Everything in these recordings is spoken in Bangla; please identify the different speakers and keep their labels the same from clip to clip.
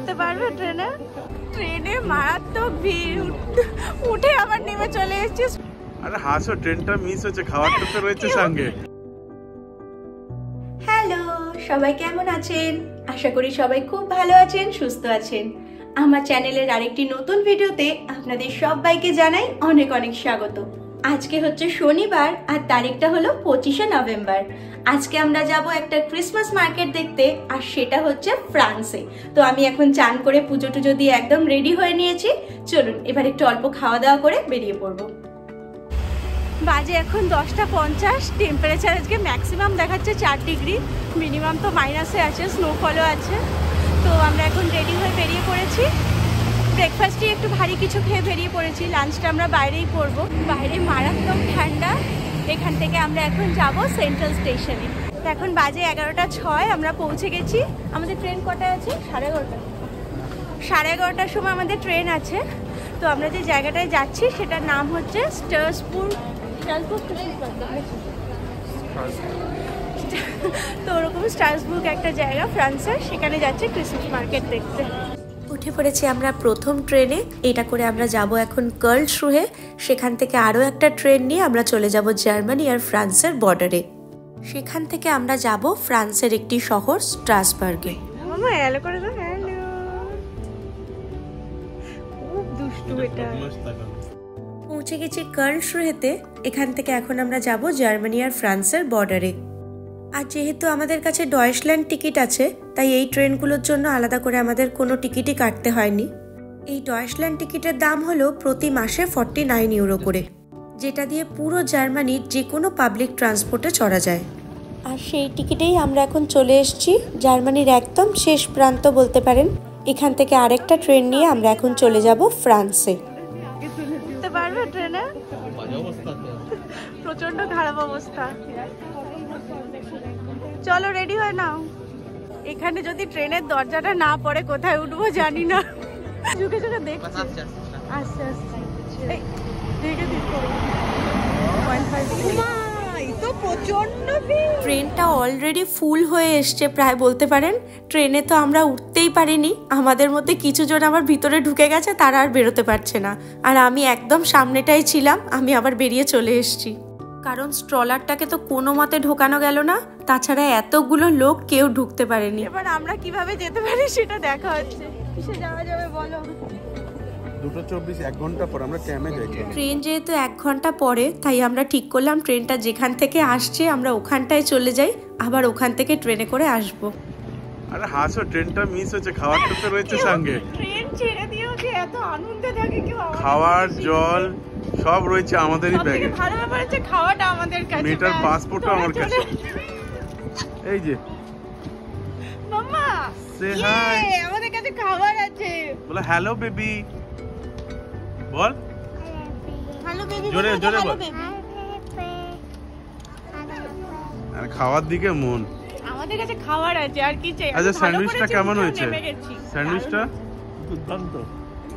Speaker 1: উঠতে পারবে ট্রেনে? ট্রেনে মারাত্মক ভিড়, উঠে আবার নেমে চলে এসেছি।
Speaker 2: আরে হাসো, ট্রেনটা মিস হচ্ছে, খাবারটা তো রয়েছে সঙ্গে।
Speaker 1: হ্যালো, সবাই কেমন আছেন? আশা করি সবাই খুব ভালো আছেন, সুস্থ আছেন। আমার চ্যানেলের আরেকটি নতুন ভিডিওতে আপনাদের সবাইকে জানাই অনেক অনেক স্বাগত। আজকে হচ্ছে শনিবার আর তারিখটা হলো 25শে নভেম্বর। আজকে আমরা যাব একটা ক্রিসমাস মার্কেট দেখতে, আর সেটা হচ্ছে ফ্রান্সে। তো আমি এখন চান করে পুজো টুজো দিয়ে একদম রেডি হয়ে নিয়েছি। চলুন এবার একটু অল্প খাওয়া দাওয়া করে বেরিয়ে পড়বো। বাজে এখন 10:50। টেম্পারেচার আজকে ম্যাক্সিমাম দেখাচ্ছে 4 ডিগ্রি, মিনিমাম তো মাইনাসে আছে, স্নোফলও আছে। তো আমরা এখন রেডি হয়ে বেরিয়ে পড়েছি। ব্রেকফাস্টই একটু ভারী কিছু খেয়ে বেরিয়ে পড়েছি, লাঞ্চটা আমরা বাইরেই করব। বাইরে মারাত্মক ঠান্ডা। এখান থেকে আমরা এখন যাব সেন্ট্রাল স্টেশনে। এখন বাজে 11:06, আমরা পৌঁছে গেছি। আমাদের ট্রেন কটায় আছে? 11:30। 11:30টার সময় আমাদের ট্রেন আছে। তো আমরা যে জায়গাটায় যাচ্ছি সেটার নাম হচ্ছে স্ট্রাসবুর্গ। তো ওরকম স্ট্রাসবুর্গ একটা জায়গা ফ্রান্সের, সেখানে যাচ্ছে ক্রিসমাস মার্কেট দেখতে। উঠে পড়েছি আমরা প্রথম ট্রেনে। এটা করে আমরা যাব এখন কার্লসরুহে। সেখান থেকে আরও একটা ট্রেন নিয়ে আমরা চলে যাব জার্মানি আর ফ্রান্সের বর্ডারে। সেখান থেকে আমরা যাব ফ্রান্সের একটি শহর স্ট্রাসবার্গে। খুব দুষ্টু এটা। পৌঁছে গেছি কার্লসরুহেতে। এখান থেকে এখন আমরা যাব জার্মানি আর ফ্রান্সের বর্ডারে। আর যেহেতু আমাদের কাছে ডয়েচল্যান্ড টিকিট আছে, তাই এই ট্রেনগুলোর জন্য আলাদা করে আমাদের কোনো টিকিটই কাটতে হয়নি। এই ডয়েচল্যান্ড টিকিটের দাম হলো প্রতি মাসে 49 ইউরো করে, যেটা দিয়ে পুরো জার্মানির যে কোনো পাবলিক ট্রান্সপোর্টে চড়া যায়। আর সেই টিকিটেই আমরা এখন চলে এসেছি জার্মানির একদম শেষ প্রান্ত বলতে পারেন। এখান থেকে আরেকটা ট্রেন নিয়ে আমরা এখন চলে যাব ফ্রান্সে। পারবে ট্রেনে? প্রচন্ড খারাপ অবস্থা। চলো রেডি হয়ে নাও। এখানে যদি ট্রেনের দরজাটা না পড়ে কোথায় উঠবো জানি না। ঝুঁকে ঝুঁকে দেখছি। আস্তে আস্তে ট্রেনটা অলরেডি ফুল হয়ে এসছে প্রায় বলতে পারেন। ট্রেনে তো আমরা উঠতেই পারিনি। আমাদের মধ্যে কিছু জন আবার ভিতরে ঢুকে গেছে, তারা আর বেরোতে পারছে না। আর আমি একদম সামনেটাই ছিলাম, আমি আবার বেরিয়ে চলে এসেছি। কারণ স্ট্রলারটাকে তো কোনো মতে ঢোকানো গেল না, তাছাড়া এতগুলো লোক কেউ ঢুকতে পারেনি। এবার আমরা কিভাবে যেতে পারি সেটা দেখা হচ্ছে। কিসে যাওয়া যাবে বলো?
Speaker 2: 2:24, 1 ঘন্টা পর আমরা ট্রেনে যাই।
Speaker 1: ট্রেন যেহেতু 1 ঘন্টা পরে, তাই আমরা ঠিক করলাম ট্রেনটা যেখান থেকে আসছে আমরা ওখানটায় চলে যাই, আবার ওখান থেকে ট্রেনে করে আসবো।
Speaker 2: আরে হাসো, ট্রেনটা মিস হচ্ছে, খাবারটা তো রয়েছে সঙ্গে।
Speaker 1: ট্রেন ছেড়ে দিও যে এত আনন্দে থাকে কেউ।
Speaker 2: খাবার জল সব রয়েছে আমাদেরই ব্যাগে।
Speaker 1: ভালো ব্যাপার হচ্ছে খাওয়াটা আমাদের কাছে,
Speaker 2: মেয়েটার পাসপোর্টও আমার কাছে। এই যে
Speaker 1: মাম্মা,
Speaker 2: সে হাই,
Speaker 1: আমাদের কাছে খাবার আছে।
Speaker 2: বলো হ্যালো বেবি, বল
Speaker 1: হ্যালো বেবি,
Speaker 2: জোরে জোরে বল। আর খাওয়ার দিকে মন,
Speaker 1: আমাদের কাছে খাবার আছে, আর কি চাই?
Speaker 2: আচ্ছা স্যান্ডউইচটা কেমন হয়েছে? স্যান্ডউইচটা দুর্দান্ত।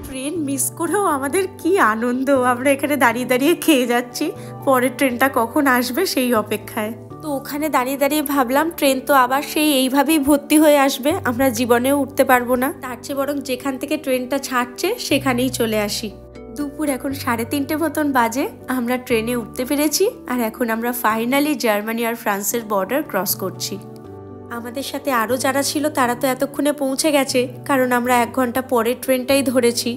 Speaker 2: ট্রেন মিস করেও আমাদের কি আনন্দ, আমরা এখানে দাঁড়িয়ে দাঁড়িয়ে খেয়ে যাচ্ছি, পরের ট্রেনটা কখন আসবে সেই অপেক্ষায়। তো ওখানে দাঁড়িয়ে দাঁড়িয়ে ভাবলাম ট্রেন তো আবার সেই এইভাবেই ভর্তি হয়ে আসবে, আমরা জীবনেও উঠতে পারবো না। তার চেয়ে বরং যেখান থেকে ট্রেনটা ছাড়ছে সেখানেই চলে আসি। দুপুর এখন 3:30 মতন বাজে, আমরা ট্রেনে উঠতে পেরেছি। আর এখন আমরা ফাইনালি জার্মানি আর ফ্রান্সের বর্ডার ক্রস করছি। আমাদের সাথে আরও যারা ছিল তারা তো এতক্ষণে পৌঁছে গেছে, কারণ আমরা 1 ঘন্টা পরের ট্রেনটাই ধরেছি।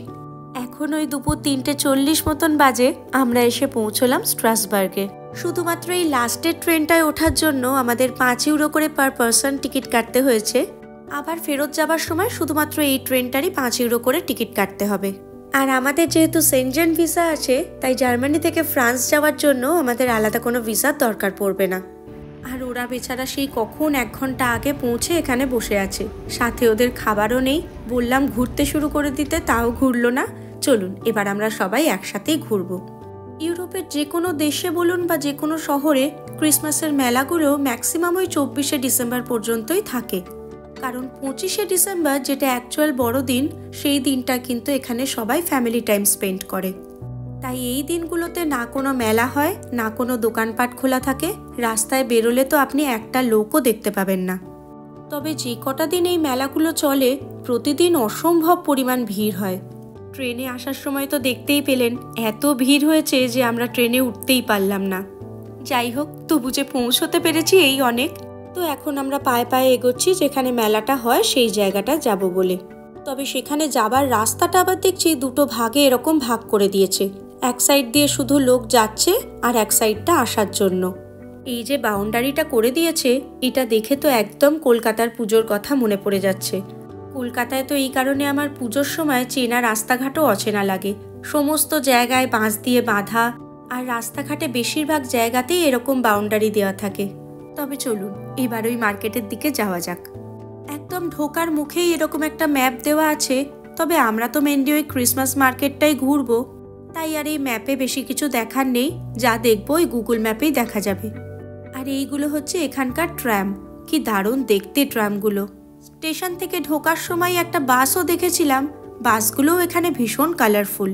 Speaker 2: এখন ওই দুপুর 3:40 মতন বাজে, আমরা এসে পৌঁছলাম স্ট্রাসবার্গে। শুধুমাত্র এই লাস্টের ট্রেনটায় ওঠার জন্য আমাদের 5 ইউরো করে পার পারসন টিকিট কাটতে হয়েছে। আবার ফেরত যাবার সময় শুধুমাত্র এই ট্রেনটারই 5 ইউরো করে টিকিট কাটতে হবে। আর আমাদের যেহেতু সেনজেন ভিসা আছে, তাই জার্মানি থেকে ফ্রান্স যাওয়ার জন্য আমাদের আলাদা কোনো ভিসার দরকার পড়বে না। আর ওরা বেচারা সেই কখন 1 ঘন্টা আগে পৌঁছে এখানে বসে আছে, সাথে ওদের খাবারও নেই। বললাম ঘুরতে শুরু করে দিতে, তাও ঘুরলো না। চলুন এবার আমরা সবাই একসাথেই ঘুরবো। ইউরোপের যে কোনো দেশে বলুন বা যে কোনো শহরে ক্রিসমাসের মেলাগুলো ম্যাক্সিমাম ওই 24শে ডিসেম্বর পর্যন্তই থাকে। কারণ 25শে ডিসেম্বর যেটা অ্যাকচুয়াল বড়দিন, সেই দিনটা কিন্তু এখানে সবাই ফ্যামিলি টাইম স্পেন্ড করে। তাই এই দিনগুলোতে না কোনো মেলা হয়, না কোনো দোকানপাট খোলা থাকে। রাস্তায় বেরোলে তো আপনি একটা লোকও দেখতে পাবেন না। তবে যে কটা দিন এই মেলাগুলো চলে প্রতিদিন অসম্ভব পরিমাণ ভিড় হয়। ট্রেনে আসার সময় তো দেখতেই পেলেন এত ভিড় হয়েছে যে আমরা ট্রেনে উঠতেই পারলাম না। যাই হোক, তবু যে পৌঁছতে পেরেছি এই অনেক। তো এখন আমরা পায়ে পায়ে এগোচ্ছি যেখানে মেলাটা হয় সেই জায়গাটা যাব বলে। তবে সেখানে যাবার রাস্তাটা আবার দেখছি দুটো ভাগে এরকম ভাগ করে দিয়েছে। এক সাইড দিয়ে শুধু লোক যাচ্ছে আর এক সাইডটা আসার জন্য। এই যে বাউন্ডারিটা করে দিয়েছে এটা দেখে তো একদম কলকাতার পুজোর কথা মনে পড়ে যাচ্ছে। কলকাতায় তো এই কারণে আমার পুজোর সময় চেনা রাস্তাঘাটও অচেনা লাগে। সমস্ত জায়গায় বাঁশ দিয়ে বাঁধা, আর রাস্তাঘাটে বেশিরভাগ জায়গাতেই এরকম বাউন্ডারি দেওয়া থাকে। তবে চলুন এবার ওই মার্কেটের দিকে যাওয়া যাক। একদম ঢোকার মুখেই এরকম একটা ম্যাপ দেওয়া আছে। তবে আমরা তো মেনলি ওই ক্রিসমাস মার্কেটটাই ঘুরবো, তাই আর এই ম্যাপে বেশি কিছু দেখার নেই। যা দেখবো ওই গুগল ম্যাপেই দেখা যাবে। আর এইগুলো হচ্ছে এখানকার ট্র্যাম। কি দারুণ দেখতে ট্র্যামগুলো। স্টেশন থেকে ঢোকার সময় একটা বাসও দেখেছিলাম। বাসগুলোও এখানে ভীষণ কালারফুল।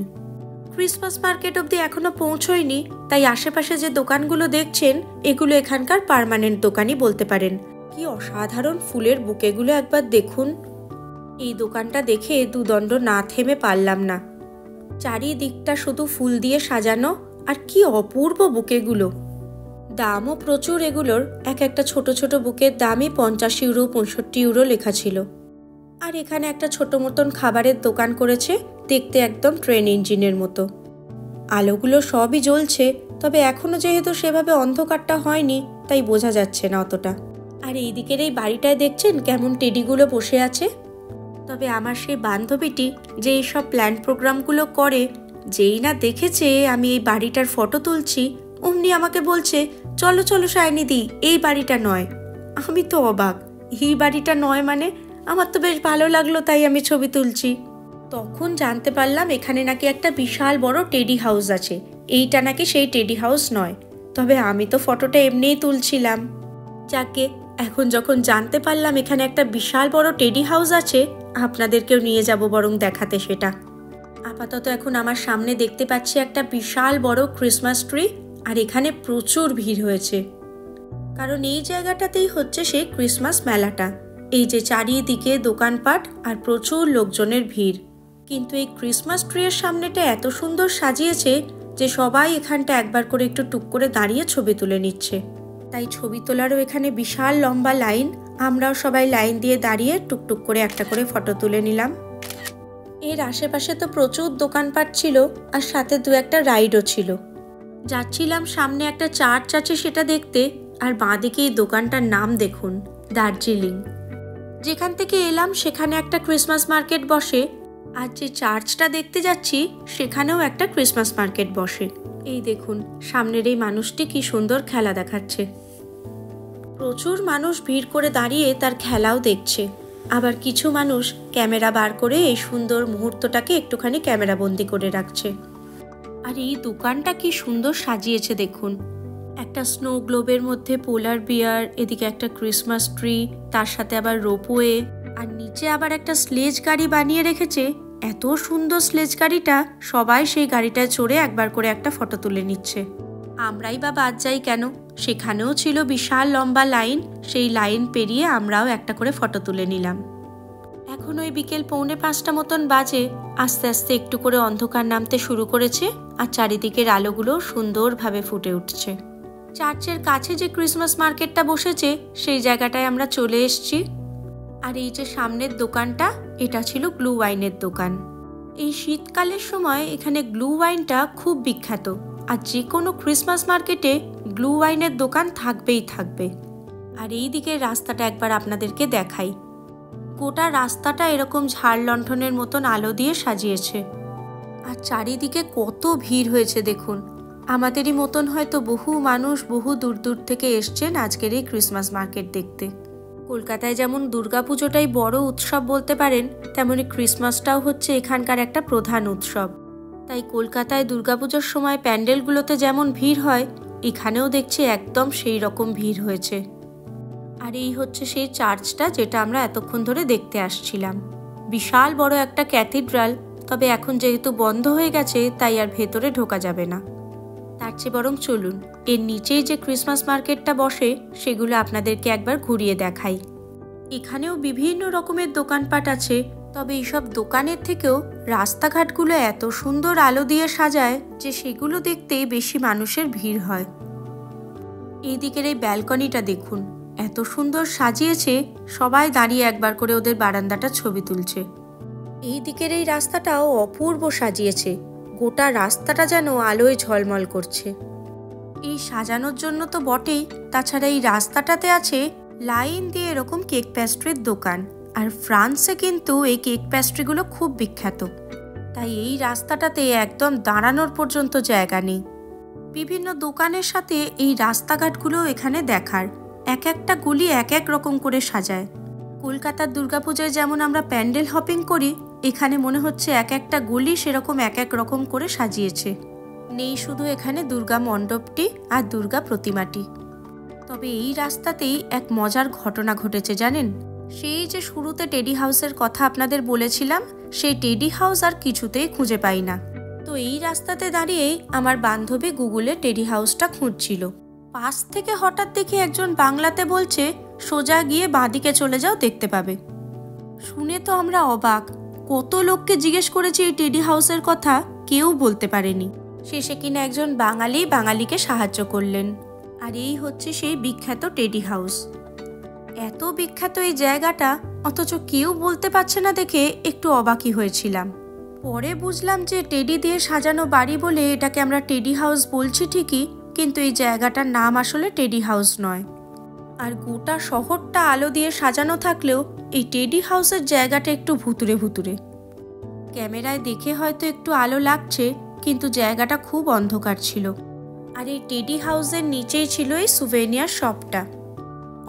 Speaker 2: ক্রিসমাস মার্কেট অবধি এখনো পৌঁছয়নি, তাই আশেপাশে যে দোকানগুলো দেখছেন এগুলো এখানকার পার্মানেন্ট দোকানই বলতে পারেন। কি অসাধারণ ফুলের বুকেগুলো একবার দেখুন। এই দোকানটা দেখে দুদণ্ড না থেমে পারলাম না। চারিদিকটা শুধু ফুল দিয়ে সাজানো, আর কি অপূর্ব বুকেগুলো। দামও প্রচুর এগুলোর। এক একটা ছোট ছোট বুকের দামই 50 ইউরো 65 ইউরো লেখা ছিল। আর এখানে একটা ছোট মতন খাবারের দোকান করেছে, দেখতে একদম ট্রেন ইঞ্জিনের মতো। আলোগুলো সবই জ্বলছে, তবে এখনো যেহেতু সেভাবে অন্ধকারটা হয়নি তাই বোঝা যাচ্ছে না অতটা। আর এই দিকের এই বাড়িটায় দেখছেন কেমন টেডিগুলো বসে আছে। তবে আমার সেই বান্ধবীটি যে এইসব প্ল্যান প্রোগ্রামগুলো করে, যেই না দেখেছে আমি এই বাড়িটার ফটো তুলছি অমনি আমাকে বলছে, চলো চলো শাইনিদি, এই বাড়িটা নয়। আমি তো অবাক, এই বাড়িটা নয় মানে? আমার তো বেশ ভালো লাগলো, তাই আমি ছবি তুলছি। তখন জানতে পারলাম এখানে নাকি একটা বিশাল বড় টেডি হাউস আছে। এইটা নাকি সেই টেডি হাউস নয়। তবে আমি তো ফটোটা এমনিই তুলছিলাম। যাকে এখন যখন জানতে পারলাম এখানে একটা বিশাল বড় টেডি হাউস আছে, আপনাদেরকেও নিয়ে যাব বরং দেখাতে সেটা। আপাতত এখন আমার সামনে দেখতে পাচ্ছি একটা বিশাল বড় ক্রিসমাস ট্রি, আর এখানে প্রচুর ভিড় হয়েছে। কারণ এই জায়গাটাতেই হচ্ছে সেই ক্রিসমাস মেলাটা। এই যে চারিদিকে দোকানপাট আর প্রচুর লোকজনের ভিড়। কিন্তু এই ক্রিসমাস ট্রির সামনেটা এত সুন্দর সাজিয়েছে যে সবাই এখানটা একবার করে একটু টুক করে দাঁড়িয়ে ছবি তুলে নিচ্ছে। তাই ছবি তোলারও এখানে বিশাল লম্বা লাইন। আমরাও সবাই লাইন দিয়ে দাঁড়িয়ে টুকটুক করে একটা করে ফটো তুলে নিলাম। এর আশেপাশে তো প্রচুর দোকানপাট ছিল, আর সাথে দু একটা রাইডও ছিল। যাচ্ছিলাম সামনে একটা চার্চ আছে সেটা দেখতে, আর বাঁদিকে এই দোকানটার নাম দেখুন, দার্জিলিং। যেখান থেকে এলাম সেখানে একটা ক্রিসমাস মার্কেট বসে, আর যে চার্চটা দেখতে যাচ্ছি সেখানেও একটা ক্রিসমাস মার্কেট বসে। এই দেখুন সামনের এই মানুষটি কি সুন্দর খেলা দেখাচ্ছে। প্রচুর মানুষ ভিড় করে দাঁড়িয়ে তার খেলাও দেখছে। আবার কিছু মানুষ ক্যামেরা বার করে এই সুন্দর মুহূর্তটাকে একটুখানি ক্যামেরা বন্দি করে রাখছে। আর এই দোকানটা কি সুন্দর সাজিয়েছে দেখুন। একটা স্নো গ্লোবের মধ্যে পোলার বিয়ার, এদিকে একটা ক্রিসমাস ট্রি, তার সাথে আবার রোপওয়ে, আর নিচে আবার একটা স্লেজ গাড়ি বানিয়ে রেখেছে। এত সুন্দর স্লেজ গাড়িটা, সবাই সেই গাড়িটায় চড়ে একবার করে একটা ফটো তুলে নিচ্ছে। আমরাই বা বাদ যাই কেন? সেখানেও ছিল বিশাল লম্বা লাইন। সেই লাইন পেরিয়ে আমরাও একটা করে ফটো তুলে নিলাম। এখন ওই বিকেল 4:45 মতন বাজে। আস্তে আস্তে একটু করে অন্ধকার নামতে শুরু করেছে, আর চারিদিকের আলোগুলো সুন্দরভাবে ফুটে উঠছে। চার্চের কাছে যে ক্রিসমাস মার্কেটটা বসেছে সেই জায়গাটায় আমরা চলে এসেছি। আর এই যে সামনের দোকানটা, এটা ছিল গ্লু ওয়াইনের দোকান। এই শীতকালের সময় এখানে গ্লু ওয়াইনটা খুব বিখ্যাত, আর যে কোনো ক্রিসমাস মার্কেটে গ্লু ওয়াইনের দোকান থাকবেই থাকবে। আর এই দিকের রাস্তাটা একবার আপনাদেরকে দেখাই। গোটা রাস্তাটা এরকম ঝাড় লণ্ঠনের মতন আলো দিয়ে সাজিয়েছে। আর চারিদিকে কত ভিড় হয়েছে দেখুন। আমাদেরই মতন হয়তো বহু মানুষ বহু দূর দূর থেকে এসছেন আজকের এই ক্রিসমাস মার্কেট দেখতে। কলকাতায় যেমন দুর্গাপুজোটাই বড় উৎসব বলতে পারেন, তেমনি ক্রিসমাসটাও হচ্ছে এখানকার একটা প্রধান উৎসব। তাই কলকাতায় দুর্গাপুজোর সময় প্যান্ডেলগুলোতে যেমন ভিড় হয়, এখানেও দেখছি একদম সেই রকম ভিড় হয়েছে। আর এই হচ্ছে সেই চার্চটা যেটা আমরা এতক্ষণ ধরে দেখতে আসছিলাম। বিশাল বড় একটা ক্যাথিড্রাল, তবে এখন যেহেতু বন্ধ হয়ে গেছে তাই আর ভেতরে ঢোকা যাবে না। তার চেয়ে বরং চলুন এর নিচেই যে ক্রিসমাস মার্কেটটা বসে সেগুলো আপনাদেরকে একবার ঘুরিয়ে দেখাই। এখানেও বিভিন্ন রকমের দোকানপাট আছে, তবে এইসব দোকানের থেকেও রাস্তাঘাটগুলো এত সুন্দর আলো দিয়ে সাজায় যে সেগুলো দেখতেই বেশি মানুষের ভিড় হয়। এই দিকের এই ব্যালকনিটা দেখুন, এত সুন্দর সাজিয়েছে, সবাই দাঁড়িয়ে একবার করে ওদের বারান্দাটা ছবি তুলছে। এই দিকের এই রাস্তাটাও অপূর্ব সাজিয়েছে, গোটা রাস্তাটা যেন আলোয় ঝলমল করছে। এই সাজানোর জন্য তো বটেই, তাছাড়া এই রাস্তাটাতে আছে লাইন দিয়ে এরকম কেক প্যাস্ট্রির দোকান, আর ফ্রান্সে কিন্তু এই কেক প্যাস্ট্রিগুলো খুব বিখ্যাত, তাই এই রাস্তাটাতে একদম দাঁড়ানোর পর্যন্ত জায়গা নেই। বিভিন্ন দোকানের সাথে এই রাস্তাঘাটগুলো এখানে দেখার, এক একটা গলি এক এক রকম করে সাজায়। কলকাতার দুর্গাপূজায় যেমন আমরা প্যান্ডেল হপিং করি, এখানে মনে হচ্ছে এক একটা গলি সেরকম এক এক রকম করে সাজিয়েছে। নেই শুধু এখানে দুর্গা মণ্ডপটি আর দুর্গা প্রতিমাটি। তবে এই রাস্তাতেই এক মজার ঘটনা ঘটেছে জানেন, সেই যে শুরুতে টেডি হাউসের কথা আপনাদের বলেছিলাম, সেই টেডি হাউস আর কিছুতেই খুঁজে পাই না। তো এই রাস্তাতে দাঁড়িয়েই আমার বান্ধবী গুগলে টেডি হাউসটা খুঁজছিল। পাশ থেকে হঠাৎ দেখে একজন বাংলাতে বলছে, সোজা গিয়ে বাঁদিকে চলে যাও, দেখতে পাবে। শুনে তো আমরা অবাক, কত লোককে জিজ্ঞেস করেছি এই টেডি হাউসের কথা, কেউ বলতে পারেনি। শেষে কিনা একজন বাঙালি বাঙালিকে সাহায্য করলেন, আর এই হচ্ছে সেই বিখ্যাত টেডি হাউস। এত বিখ্যাত এই জায়গাটা, অথচ কেউ বলতে পারছে না দেখে একটু অবাকই হয়েছিলাম। পরে বুঝলাম যে টেডি দিয়ে সাজানো বাড়ি বলে এটাকে আমরা টেডি হাউস বলছি ঠিকই, কিন্তু এই জায়গাটার নাম আসলে টেডি হাউস নয়। আর গোটা শহরটা আলো দিয়ে সাজানো থাকলেও এই টেডি হাউসের জায়গাটা একটু ভুতুরে ভুতুরে। ক্যামেরায় দেখে হয়তো একটু আলো লাগছে, কিন্তু জায়গাটা খুব অন্ধকার ছিল। আর এই টেডি হাউসের নিচেই ছিল এই সুভেনিয়ার শপটা।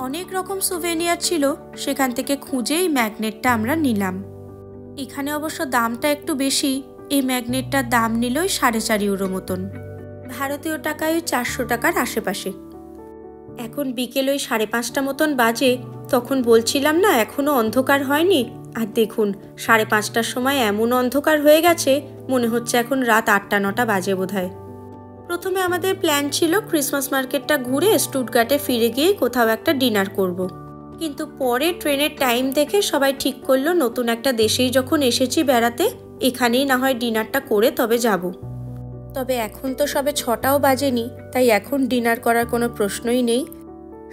Speaker 2: অনেক রকম সুভেনিয়ার ছিল, সেখান থেকে খুঁজে এই ম্যাগনেটটা আমরা নিলাম। এখানে অবশ্য দামটা একটু বেশি, এই ম্যাগনেটটার দাম নিল 4.5 ইউরো মতন, ভারতীয় টাকায় 400 টাকার আশেপাশে। এখন বিকেল 5:30 মতন বাজে, তখন বলছিলাম না এখনো অন্ধকার হয়নি, আর দেখুন 5:30টার সময় এমন অন্ধকার হয়ে গেছে, মনে হচ্ছে এখন রাত 8-9টা বাজে বোধহয়। প্রথমে আমাদের প্ল্যান ছিল ক্রিসমাস মার্কেটটা ঘুরে স্টুটগার্টে ফিরে গিয়ে কোথাও একটা ডিনার করব। কিন্তু পরে ট্রেনের টাইম দেখে সবাই ঠিক করলো নতুন একটা দেশেই যখন এসেছি বেড়াতে, এখানেই না হয় ডিনারটা করে তবে যাব। তবে এখন তো সবে 6টাও বাজেনি, তাই এখন ডিনার করার কোনো প্রশ্নই নেই।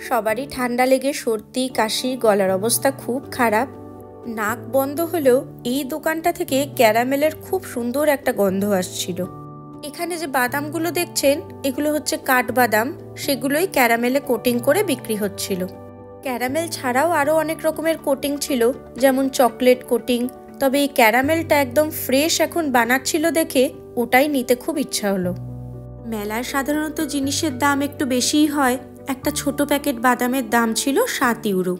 Speaker 2: সবারই ঠান্ডা লেগে সর্দি কাশি, গলার অবস্থা খুব খারাপ। নাক বন্ধ হলেও এই দোকানটা থেকে ক্যারামেলের খুব সুন্দর একটা গন্ধ আসছিল। এখানে যে বাদামগুলো দেখছেন, এগুলো হচ্ছে কাঠবাদাম, সেগুলোই ক্যারামেলে কোটিং করে বিক্রি হচ্ছিল। ক্যারামেল ছাড়াও আরও অনেক রকমের কোটিং ছিল, যেমন চকলেট কোটিং, তবে এই ক্যারামেলটা একদম ফ্রেশ এখন বানাচ্ছিল দেখে ওটাই নিতে খুব ইচ্ছা হলো। মেলায় সাধারণত জিনিসের দাম একটু বেশিই হয়, একটা ছোট প্যাকেট বাদামের দাম ছিল 7 ইউরো।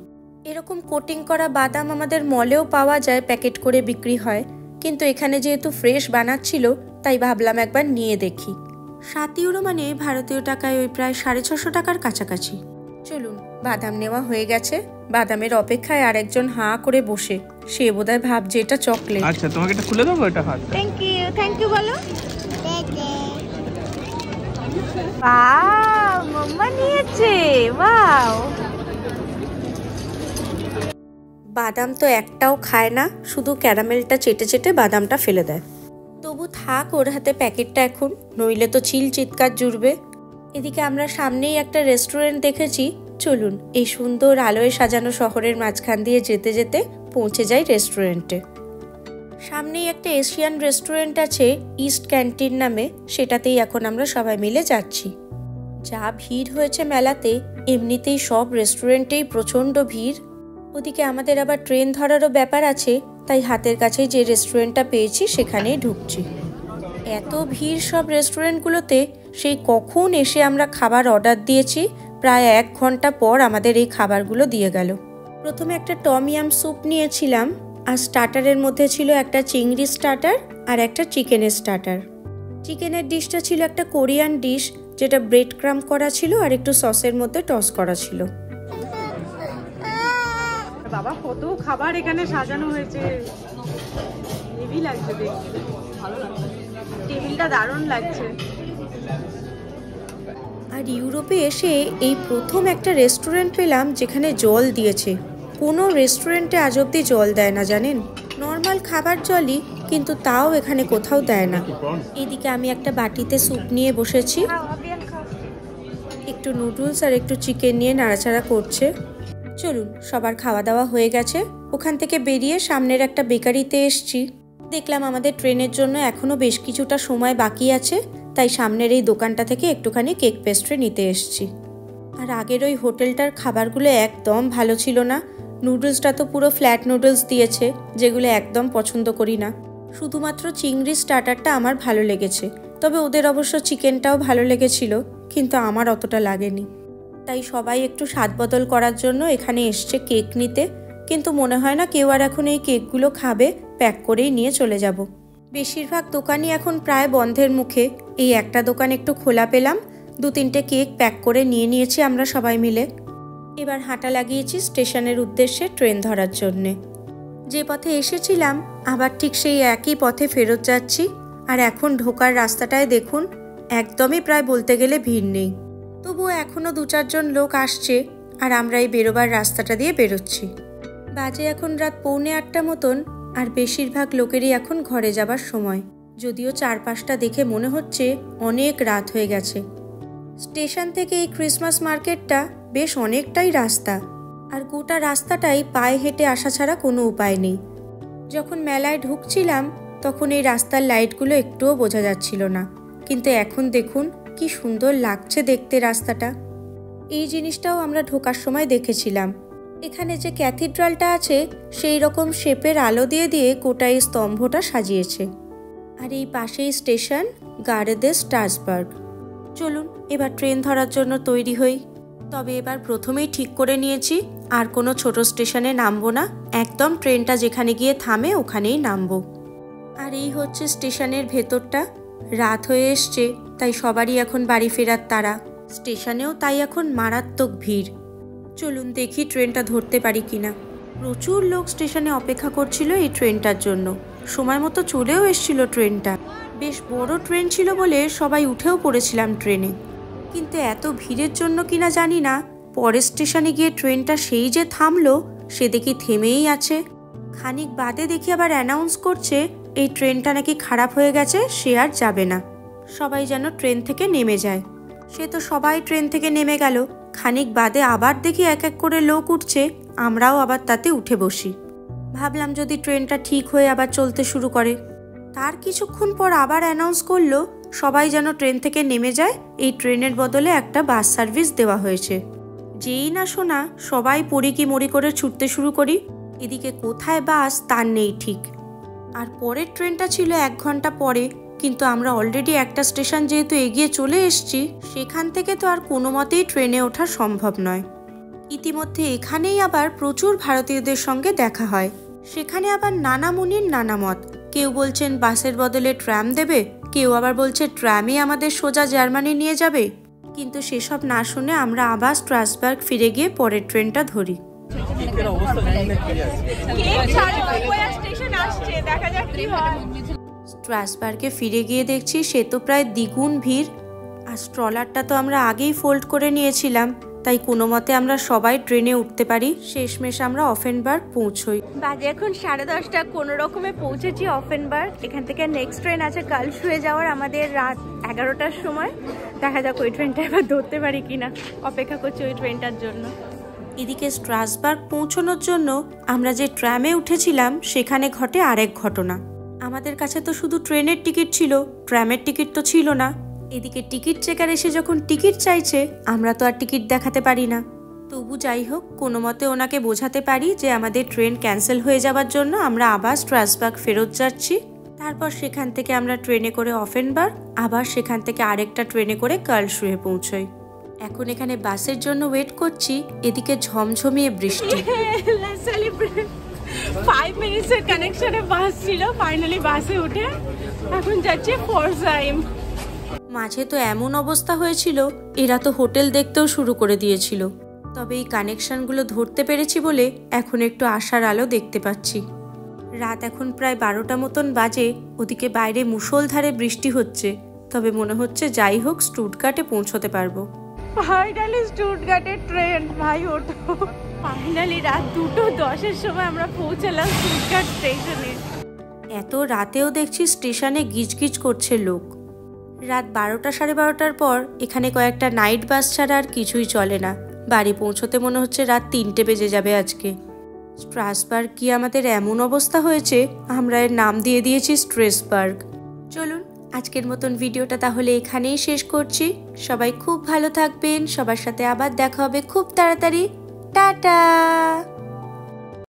Speaker 2: এরকম কোটিং করা বাদাম আমাদের মলেও পাওয়া যায়, প্যাকেট করে বিক্রি হয়, কিন্তু এখানে যেহেতু ফ্রেশ বানাচ্ছিল তাই ভাবলাম একবার নিয়ে দেখি। 7 ইউরো মানে ভারতীয় টাকায় ওই প্রায় 650 টাকার কাছাকাছি। চলুন, বাদাম নেওয়া হয়ে গেছে, বাদামের অপেক্ষায় আরেকজন হাঁ করে বসে, সে বোধহয় ভাবছে এটা চকলেট।
Speaker 3: আচ্ছা, তোমাকে এটা খুলে দেবো, এটা হাত।
Speaker 1: থ্যাংক ইউ বলো। ওয়াও, মাম্মা নিয়েছে, ওয়াও।
Speaker 2: বাদাম তো একটাও খায় না, শুধু ক্যারামেলটা চেটে চেটে বাদামটা ফেলে দেয়। তবু থাক ওর হাতে প্যাকেটটা এখন, নইলে তো চিল চিৎকার জুড়বে। এদিকে আমরা সামনেই একটা রেস্টুরেন্ট দেখেছি, চলুন এই সুন্দর আলোয় সাজানো শহরের মাঝখান দিয়ে যেতে যেতে পৌঁছে যাই রেস্টুরেন্টে। সামনেই একটা এশিয়ান রেস্টুরেন্ট আছে ইস্ট ক্যান্টিন নামে, সেটাতেই এখন আমরা সবাই মিলে যাচ্ছি। যা ভিড় হয়েছে মেলাতে, এমনিতেই সব রেস্টুরেন্টেই প্রচণ্ড ভিড়। ওদিকে আমাদের আবার ট্রেন ধরারও ব্যাপার আছে, তাই হাতের কাছেই যে রেস্টুরেন্টটা পেয়েছি সেখানেই ঢুকছি। এত ভিড় সব রেস্টুরেন্টগুলোতে, সেই কখন এসে আমরা খাবার অর্ডার দিয়েছি, প্রায় 1 ঘন্টা পর আমাদের এই খাবারগুলো দিয়ে গেল। প্রথমে একটা টম ইয়াম স্যুপ নিয়েছিলাম, আর স্টার্টারের মধ্যে ছিল একটা চিংড়ি স্টার্টার আর একটা চিকেনের স্টার্টার। চিকেনের ডিশটা ছিল একটা কোরিয়ান ডিশ, যেটা ব্রেড ক্রাম্ব করা ছিল আর একটু সসের মধ্যে টস করা ছিল।
Speaker 4: বাবা, কত খাবার এখানে সাজানো হয়েছে, হেভি লাগছে দেখতে, ভালো লাগছে, টেবিলটা দারুণ লাগছে।
Speaker 2: আর ইউরোপে এসে এই প্রথম একটা রেস্টুরেন্ট পেলাম যেখানে জল দিয়েছে, কোনো রেস্টুরেন্টে আজ অব্দি জল দেয় না জানেন, নর্মাল খাবার জলই, কিন্তু তাও এখানে কোথাও দেয় না। এদিকে আমি একটা বাটিতে স্যুপ নিয়ে বসেছি, একটু নুডলস আর একটু চিকেন নিয়ে নাড়াচাড়া করছে। চলুন, সবার খাওয়া দাওয়া হয়ে গেছে। ওখান থেকে বেরিয়ে সামনের একটা বেকারিতে এসছি। দেখলাম আমাদের ট্রেনের জন্য এখনও বেশ কিছুটা সময় বাকি আছে, তাই সামনের এই দোকানটা থেকে একটুখানি কেক পেস্ট্রি নিতে এসছি। আর আগের ওই হোটেলটার খাবারগুলো একদম ভালো ছিল না। নুডলসটা তো পুরো ফ্ল্যাট নুডলস দিয়েছে, যেগুলো একদম পছন্দ করি না। শুধুমাত্র চিংড়ি স্টার্টারটা আমার ভালো লেগেছে, তবে ওদের অবশ্য চিকেনটাও ভালো লেগেছিল, কিন্তু আমার অতটা লাগেনি। তাই সবাই একটু স্বাদ বদল করার জন্য এখানে এসছে কেক নিতে, কিন্তু মনে হয় না কেউ আর এখন এই কেকগুলো খাবে, প্যাক করেই নিয়ে চলে যাব। বেশিরভাগ দোকানই এখন প্রায় বন্ধের মুখে। এই একটা দোকান একটু খোলা পেলাম, 2-3টে কেক প্যাক করে নিয়ে নিয়েছি আমরা সবাই মিলে। এবার হাঁটা লাগিয়েছি স্টেশনের উদ্দেশ্যে ট্রেন ধরার জন্যে। যে পথে এসেছিলাম আবার ঠিক সেই একই পথে ফেরত যাচ্ছি। আর এখন ঢোকার রাস্তাটায় দেখুন, একদমই প্রায় বলতে গেলে ভিড় নেই, তবুও এখনও 2-4 জন লোক আসছে, আর আমরা এই বেরোবার রাস্তাটা দিয়ে বেরোচ্ছি। বাজে এখন রাত 7:45 মতন, আর বেশিরভাগ লোকেরই এখন ঘরে যাবার সময়, যদিও চারপাশটা দেখে মনে হচ্ছে অনেক রাত হয়ে গেছে। স্টেশন থেকে এই ক্রিসমাস মার্কেটটা বেশ অনেকটাই রাস্তা, আর গোটা রাস্তাটাই পায়ে হেঁটে আসা ছাড়া কোনো উপায় নেই। যখন মেলায় ঢুকছিলাম তখন এই রাস্তার লাইটগুলো একটুও বোঝা যাচ্ছিল না, কিন্তু এখন দেখুন কি সুন্দর লাগছে দেখতে রাস্তাটা। এই জিনিসটাও আমরা ঢোকার সময় দেখেছিলাম। এখানে যে ক্যাথিড্রালটা আছে সেই রকম শেপের আলো দিয়ে দিয়ে গোটা এই স্তম্ভটা সাজিয়েছে। আর এই পাশেই স্টেশন গারে দে স্ট্রাসবার্গ। চলুন এবার ট্রেন ধরার জন্য তৈরি হই। তবে এবার প্রথমেই ঠিক করে নিয়েছি আর কোনো ছোট স্টেশনে নামবো না, একদম ট্রেনটা যেখানে গিয়ে থামে ওখানেই নামবো। আর এই হচ্ছে স্টেশনের ভেতরটা। রাত হয়ে এসছে, তাই সবারই এখন বাড়ি ফেরার তাড়া। স্টেশনেও তাই এখন মারাত্মক ভিড়। চলুন দেখি ট্রেনটা ধরতে পারি কিনা। প্রচুর লোক স্টেশনে অপেক্ষা করছিল এই ট্রেনটার জন্য। সময় মতো চলেও এসছিল ট্রেনটা। বেশ বড় ট্রেন ছিল বলে সবাই উঠেও পড়েছিলাম ট্রেনে, কিন্তু এত ভিড়ের জন্য কিনা জানি না, পরের স্টেশনে গিয়ে ট্রেনটা সেই যে থামলো, সে দেখি থেমেই আছে। খানিক বাদে দেখি আবার অ্যানাউন্স করছে এই ট্রেনটা নাকি খারাপ হয়ে গেছে, সে আর যাবে না। সবাই যেন ট্রেন থেকে নেমে যায়। সে তো সবাই ট্রেন থেকে নেমে গেল। খানিক বাদে আবার দেখি এক এক করে লোক উঠছে, আমরাও আবার তাতে উঠে বসি। ভাবলাম যদি ট্রেনটা ঠিক হয়ে আবার চলতে শুরু করে। তার কিছুক্ষণ পর আবার অ্যানাউন্স করলো সবাই যেন ট্রেন থেকে নেমে যায়, এই ট্রেনের বদলে একটা বাস সার্ভিস দেওয়া হয়েছে। যেই না শোনা সবাই পড়ি কি মরি করে ছুটতে শুরু করি। এদিকে কোথায় বাস তার নেই ঠিক। আর পরের ট্রেনটা ছিল 1 ঘন্টা পরে, কিন্তু আমরা অলরেডি একটা স্টেশন যেহেতু এগিয়ে চলে এসেছি, সেখান থেকে তো আর কোনো মতেই ট্রেনে ওঠা সম্ভব নয়। ইতিমধ্যে এখানেই আবার প্রচুর ভারতীয়দের সঙ্গে দেখা হয়। সেখানে আবার নানা মুনির নানা মত। কেউ বলছেন বাসের বদলে ট্রাম দেবে, কেউ আবার বলছে ট্রামই আমাদের সোজা জার্মানি নিয়ে যাবে। কিন্তু সেসব না শুনে আমরা আবার স্ট্রাসবার্গ ফিরে গিয়ে পরের ট্রেনটা ধরি। স্ট্রাসবার্গে ফিরে গিয়ে দেখছি সে তো প্রায় দ্বিগুণ ভিড়। আর স্ট্রলারটা তো আমরা আগেই ফোল্ড করে নিয়েছিলাম, তাই কোনো মতে আমরা সবাই ট্রেনে উঠতে পারি। শেষমেশ আমরা অফেনবার্গ পৌঁছই।
Speaker 1: বাজে এখন 10:30, কোনো রকমে পৌঁছেছি অফেনবার্গ। এখান থেকে নেক্সট ট্রেন আছে কার্লসরুহে যাওয়ার আমাদের রাত 11টার সময়। দেখা যাক ওই ট্রেনটা এবার ধরতে পারি কিনা, অপেক্ষা করছি ওই ট্রেনটার জন্য।
Speaker 2: এদিকে স্ট্রাসবার্গ পৌঁছানোর জন্য আমরা যে ট্রামে উঠেছিলাম সেখানে ঘটে আরেক ঘটনা। আমাদের কাছে তো শুধু ট্রেনের টিকিট ছিল, ট্রামের টিকিট তো ছিল না। এদিকে টিকিট চেকার এসে যখন টিকিট চাইছে, আমরা তো আর টিকিট দেখাতে পারি না। তবু যাই হোক, কোনো মতে ওনাকে বোঝাতে পারি যে আমাদের ট্রেন ক্যান্সেল হয়ে যাওয়ার জন্য আমরা আবার স্ট্রাসবার্গ ফেরত যাচ্ছি। তারপর সেখান থেকে আমরা ট্রেনে করে অফেনবার্গ, আবার সেখান থেকে আরেকটা ট্রেনে করে কার্লসরুহে পৌঁছই। এখন এখানে বাসের জন্য ওয়েট করছি। এদিকে ঝমঝমিয়ে বৃষ্টি।
Speaker 4: 5 মিনিটসের কানেকশনে বাস ছিল, ফাইনালি বাসে উঠে এখন যাচ্ছি ফরসাইম।
Speaker 2: মাঝে তো এমন অবস্থা হয়েছিল, এরা তো হোটেল দেখতেও শুরু করে দিয়েছিল। তবে এই কানেকশনগুলো ধরতে পেরেছি বলে এখন একটু আশার আলো দেখতে পাচ্ছি। রাত এখন প্রায় 12টা মতন বাজে। ওদিকে বাইরে মুষলধারে বৃষ্টি হচ্ছে, তবে মনে হচ্ছে যাই হোক স্টুটগার্টে পৌঁছতে পারবো।
Speaker 4: ফাইনালি স্টুটগার্টের ট্রেন, ভাই ওঠো। ফাইনালি রাত 2:10-এর সময় আমরা পৌঁছালাম স্টুটগার্ট স্টেশনে।
Speaker 2: এত রাতেও দেখছি স্টেশনে গিজগিজ করছে লোক। রাত 12টা 12:30টার পর এখানে কয়েকটা নাইট বাস ছাড়া আর কিছুই চলে না। বাড়ি পৌঁছতে মনে হচ্ছে রাত 3টে বেজে যাবে আজকে। স্ট্রাসবার্গ কি আমাদের এমন অবস্থা হয়েছে, আমরা এর নাম দিয়ে দিয়েছি স্ট্রেসবার্গ। চলুন আজকের মতন ভিডিওটা তাহলে এখানেই শেষ করছি। সবাই খুব ভালো থাকবেন, সবার সাথে আবার দেখা হবে খুব তাড়াতাড়ি। টাটা।